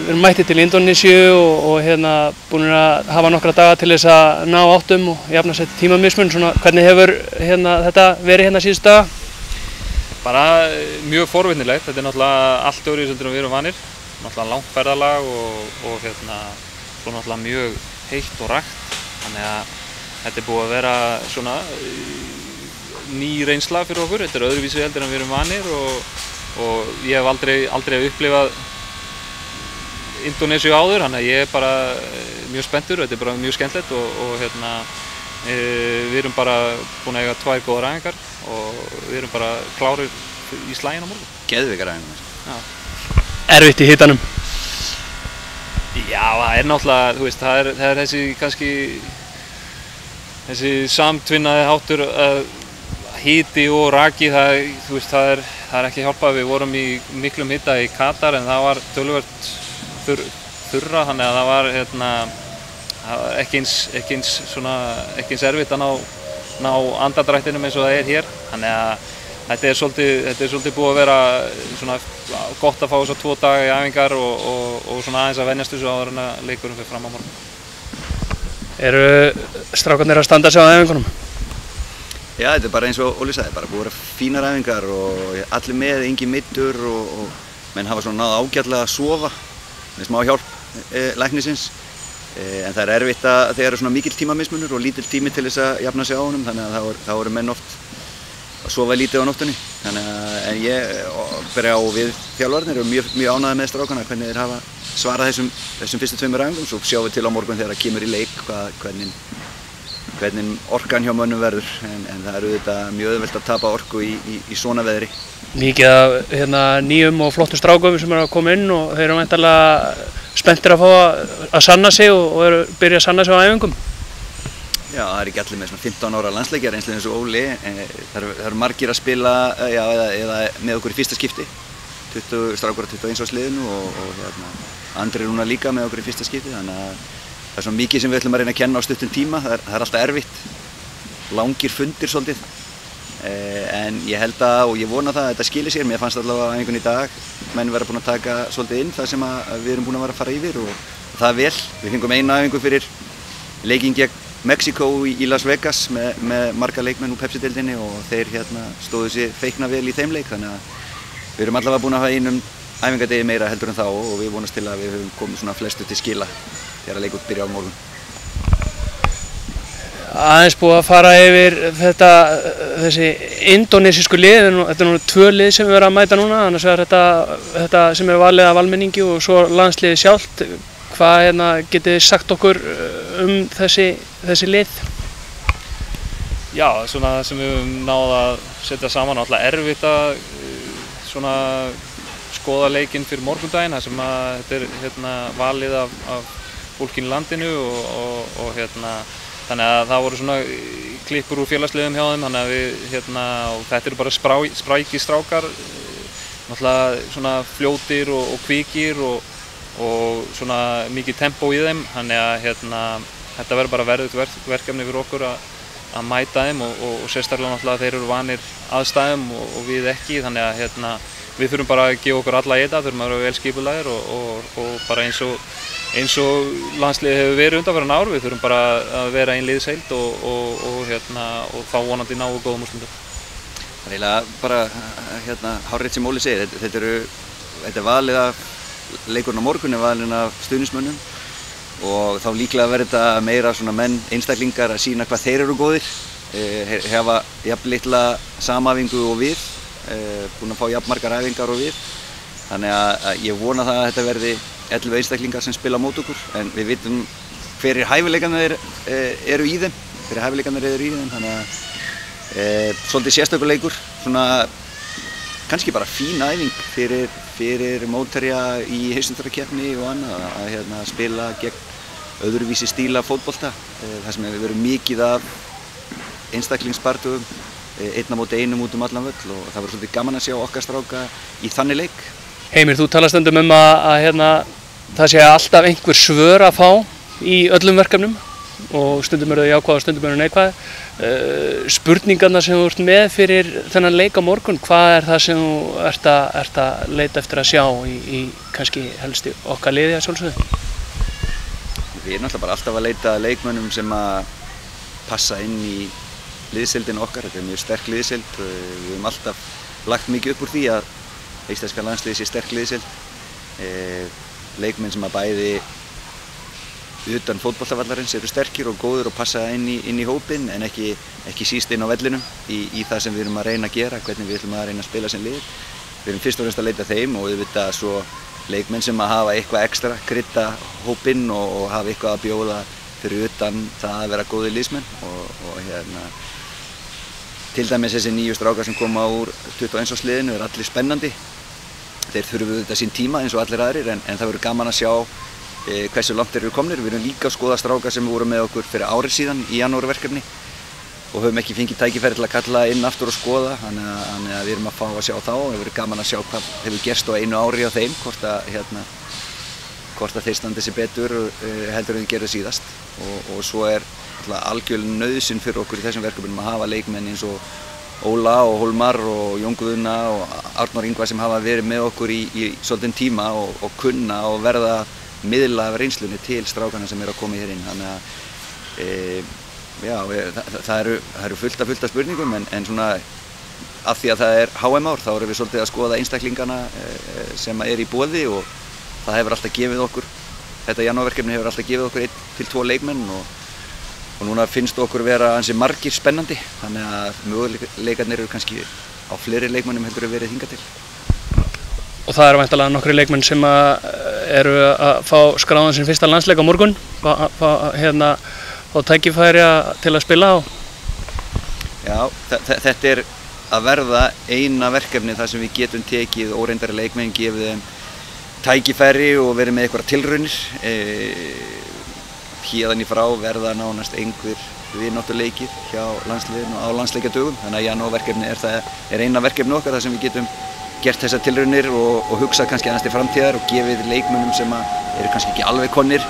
Við erum mættið til Indónesíu og búin að hafa nokkra daga til þess að ná áttum og jafna sér tímamismun. Hvernig hefur þetta verið síðustu daga? Bara mjög forvitnilegt. Þetta náttúrulega allt öðruvísi heldur en við erum vanir. Náttúrulega langt ferðalag og svo náttúrulega mjög heitt og rakt. Þannig að þetta búið að vera svona ný reynsla fyrir okkur. Þetta öðruvísi heldur en við erum vanir og ég hef aldrei upplifað Indónesíu áður, þannig að ég er bara mjög spenntur. Þetta bara mjög skemmtilegt og við erum bara búin að eiga 2 góðar æfingar og við erum bara klárir í slaginn á morgun. Geðveikar æfingar. Já. Erfitt í hitanum? Já, það náttúrulega, þú veist, það er þessi samtvinnaði háttur hiti og raki, það er ekki hjálpað. Við vorum í miklum hita í Katar en það var töluvert þurra, þannig að það var ekki eins erfitt að ná andardrættinum eins og það er hér. Þannig að þetta er svolítið búið að vera svona gott að fá þess að 2 daga í æfingar og svona aðeins að venjast þessu áður en að leikurinn fer fram á morgun. Eru strákarnir að standa sig á æfingunum? Já, þetta er bara eins og Óli sagði, bara búið að vera fínar æfingar og allir með, engin middur og menn hafa svona náð ágætlega að sofa með smá hjálp læknisins. En það er erfitt að þegar eru svona mikill tímamismunur og lítill tími til þess að jafna sig á honum, þannig að þá eru menn oft að sofa lítið á nóttunni. En ég og við þjálfarnir erum mjög ánægðir með strákana hvernig þeir hafa svarað þessum fyrstu 2 æfingum. Svo sjáum við til á morgun þegar það kemur í leik hvernig orkan hjá mönnum verður. En það er auðvitað mjög auðvelt að tapa orku í svona veðri. Mikið af nýjum og flottum strákum sem eru að koma inn og þeir eru væntanlega spenntir að fá að sanna sig og byrja að sanna sig á æfingum. Já, það er ekki allir með svona 15 ára landsleikjar eins og Óli. Það eru margir að spila eða með okkur í fyrsta skipti. 20 strákur á 21 árs liðinu og Andri er núna líka með okkur í fyrsta skipti. Þannig að það er svona mikið sem við ætlum að reyna að kenna á stuttum tíma. Það er alltaf erfitt. Langir fundir svolítið. En ég held að, og ég vona það að þetta skilir sér. Mér fannst allavega á æfingunni í dag menn vera búin að taka svolítið inn það sem við erum búin að vera að fara yfir og það er vel. Við fengum eina æfingu fyrir leikinn gegn Mexíkó í Las Vegas með marga leikmenn úr Pepsi-deildinni og þeir stóðu sig feikna vel í þeim leik, þannig að við erum allavega búin að hafa einum æfingadegi meira heldur en þá og við vonast til að við höfum komið svona flestu til skila þegar leikur byrja á morgun. Aðeins búið að fara yfir þessi indónesísku lið, þetta er nú 2 lið sem við erum að mæta núna, annars vegar þetta sem er valið af almenningi og svo landsliðið sjálft. Hvað getið þið sagt okkur þessi lið? Já, svona það sem við höfum náð að setja saman, alltaf erfitt að skoða leikinn fyrir morgundaginn, þar sem þetta er valið af fólkinu í landinu og þannig að það voru svona klippur úr félagsliðum hjá þeim, þannig að og þetta eru bara sprækir strákar, náttúrulega svona fljótir og kvikir og svona mikið tempó í þeim, þannig að þetta verður bara verðugt verkefni fyrir okkur að mæta þeim og sérstaklega náttúrulega þeir eru vanir aðstæðum og við ekki, þannig að við þurfum bara að gefa okkur alla í þetta, þurfum að vera vel skipulagðir og bara eins og landsliðið hefur verið undanfarin ár, við þurfum bara að vera ein liðsheild og þá vonandi ná góðum úrslitum. Það er eiginlega bara hárrétt sem Óli segir, þetta er valið af leikurinn á morgun, er valið af stuðningsmönnum og þá líklega verður þetta meira svona menn, einstaklingar að sýna hvað þeir eru góðir, hefa jafn litla samæfingu og við, búin að fá jafn margar æfingar og við, þannig að ég vona það að þetta verði 11 einstaklingar sem spila mót okkur, en við vitum hverjir hæfileikarnir eru í þeim, þannig að svolítið sérstakur leikur, svona kannski bara fín æfing fyrir mótherja í heimsmeistarakeppni og annað, að spila gegn öðruvísi stíla fótbolta, þar sem við verum mikið af einstaklingsbardugum, einn á móti einum út allan völl og það var svolítið gaman að sjá okkar stráka í þannig leik. Heimir, þú talar stundum að það sé alltaf einhver svör að fá í öllum verkefnum. og stundum eru þau jákvæð og stundum eru neikvæð. Spurningarnar sem þú ert með fyrir þennan leik á morgun, hvað er það sem þú ert að leita eftir að sjá í kannski helst í okkar liði að sjálfsögðu? Við erum náttúrulega bara alltaf að leita að leikmönnum sem að passa inn í liðsheildina okkar. Þetta er mjög sterk liðsheild. Við höfum alltaf lagt mikið upp úr því að íslenska landsliðið sé sterk liðsheild. Leikmenn sem að bæði utan fótboltavallarins eru sterkir og góður og passa inn í hópinn en ekki síst inn á vellinum í það sem við erum að reyna að gera, hvernig við ætlum að reyna að spila sem lið. Við erum fyrst og fremst að leita þeim og auðvitað svo leikmenn sem að hafa eitthvað ekstra, krydda hópinn og hafa eitthvað að bjóða fyrir utan það að vera góðir liðsmenn og til dæmis þessi nýju strákar sem koma úr 21 árs liðinu eru allir spennandi. Þeir þurfum auðvitað sín tíma eins og allir aðrir en það verður gaman að sjá hversu langt þeir eru komnir. Við erum líka að skoða strákar sem voru með okkur fyrir árið síðan í janúarverkefni og höfum ekki fengið tækifæri til að kalla inn aftur og skoða, þannig að við erum að fá að sjá þá og það verður gaman að sjá hvað hefur gerst á einu ári á þeim, hvort að þeir standi sig betur heldur en þeir gerðu síðast og svo er algjörlega nauðsyn fyrir okkur í þessum verkefnum að hafa leikmenn eins og Óla og Hólmar og Jón Guðna og Arnór Ingvar sem hafa verið með okkur í svolítinn tíma og kunna og verða miðla af reynslunni til strákana sem eru að koma hér inn. Þannig að það eru fullt af spurningum en svona af því að það er HM-ár þá erum við svolítið að skoða einstaklingana sem eru í boði og það hefur alltaf gefið okkur, þetta janúarverkefni hefur alltaf gefið okkur 1 til 2 leikmenn og núna finnst okkur vera ansi margir spennandi, þannig að möguleikarnir eru kannski á fleiri leikmennum heldur verið hingað til. Og það eru væntanlega nokkrir leikmenn sem eru að fá skráðan sinn fyrsta landsleik á morgun, fá tækifæri til að spila á. Já, þetta er að verða eina verkefni þar sem við getum tekið óreyndari leikmenn, gefið þeim tækifæri og verið með einhverja tilraunir. Héðan í frá verða nánast einhver vináttuleikir hjá landsliðinu á landsleikjadögum, þannig að janúarverkefni er eina verkefni okkar þar sem við getum gert þessar tilraunir og hugsað kannski aðeins til framtíðar og gefið leikmönnum sem eru kannski ekki alveg komnir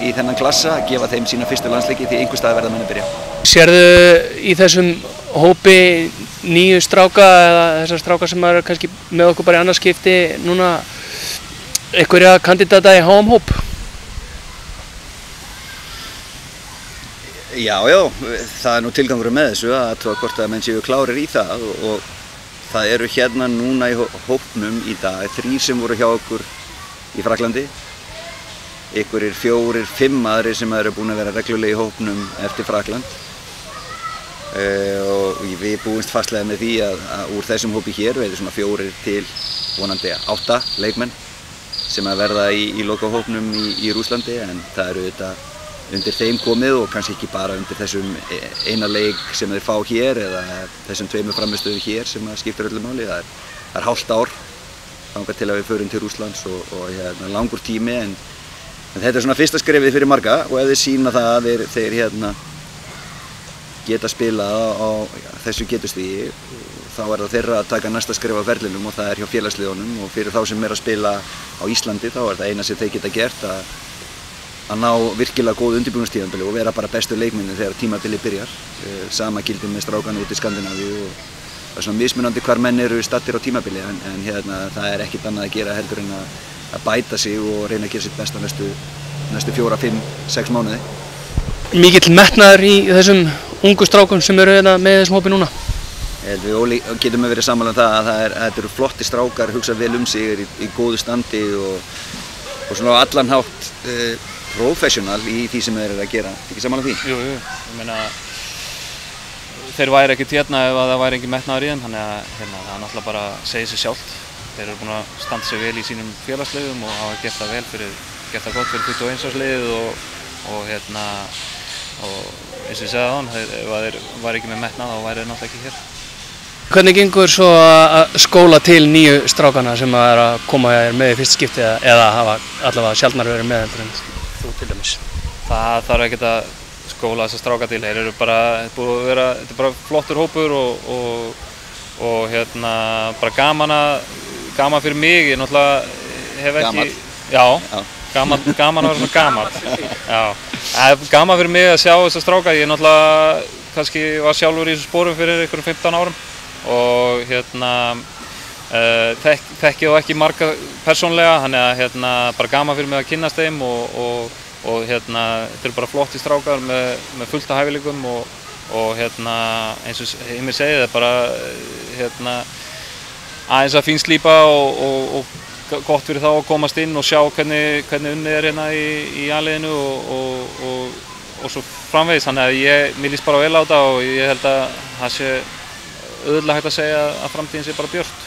í þennan klassa að gefa þeim sína fyrstu landsleiki því einhvers staðar verða menn að byrja. Sérðu í þessum hópi nýju stráka eða þessar stráka sem eru kannski með okkur bara í annað skipti núna einhverja kandidata í HM-hóp? Já, það er nú tilgangur með þessu að athuga hvort að menn séu klárir í það og það eru hérna núna í hópnum í dag 3 sem voru hjá okkur í Fraklandi, einhverjir 4, 5 aðrir sem eru búin að vera reglulega í hópnum eftir Frakland og við búumst fastlega með því að úr þessum hópi hér verður svona 4 til vonandi 8 leikmenn sem að verða í lokahópnum í Rússlandi en það eru þetta undir þeim komið og kannski ekki bara undir þessum eina leik sem þeir fá hér eða þessum 2 frammistöðum hér sem skiptir öllu máli. Það er hálft ár þangað til að við förum til Rússlands og langur tími en þetta er svona fyrsta skrefið fyrir marga og ef þeir sýna það að þeir geta spilað á þessu getustigi þá er það þeirra að taka næsta skref á ferlinum og það er hjá félagsliðunum og fyrir þá sem er að spila á Íslandi þá er það eina sem þeir geta gert að ná virkilega góð undirbúningstímabili og vera bara bestu leikmenni þegar tímabilið byrjar. Sama gildir með strákana út í Skandinavíu og það er svona mismunandi hvar menn eru stattir á tímabili en það er ekkert annað að gera heldur en að bæta sig og reyna að gera sitt besta næstu 4, 5, 6 mánuði. Mikill metnaður í þessum ungu strákum sem eru með þessum hópi núna? Við getum verið sammála um það að þetta eru flotti strákar, hugsa vel sig, í góðu standi og svona á allan hátt professional í því sem þeir eru að gera. Ekki sammála því? Jú, ég meina þeir væri ekkert hérna ef það væri engin metnaður í þeim, þannig að það er náttúrulega bara að segja sig sjálft. Þeir eru búin að standa sig vel í sínum félagsliðum og hafa gert það gott fyrir 21 árs liðið og eins og ég segði áðan, ef þeir væri ekki með metnað þá væri þeir náttúrulega ekki hér. Hvernig gengur svo að skóla til nýju strákana sem er að koma með í fyrsta skipti eða hafa allavega sjaldnar verið með heldur en þú til dæmis? Það þarf ekkert að skóla þessa stráka til, þeir eru bara, þetta er bara flottur hópur og bara gaman fyrir mig, ég náttúrulega hef ekki... Gamall? Já, gaman að vera svona gamall. Já, það er gaman fyrir mig að sjá þessa stráka. Ég náttúrulega kannski var sjálfur í þessu sporum fyrir einhverjum 15 árum og þekki þá ekki marga persónlega, þannig að bara gaman fyrir mig að kynnast þeim og þetta eru bara flotti strákar með fullt af hæfileikum og eins og Heimir segi, það er bara aðeins að fínslípa og gott fyrir þá að komast inn og sjá hvernig unnið er hérna í A-liðinu og svo framvegis, þannig að mér líst bara vel á þetta og ég held að það sé auðvitað hægt að segja að framtíðin sé bara björt.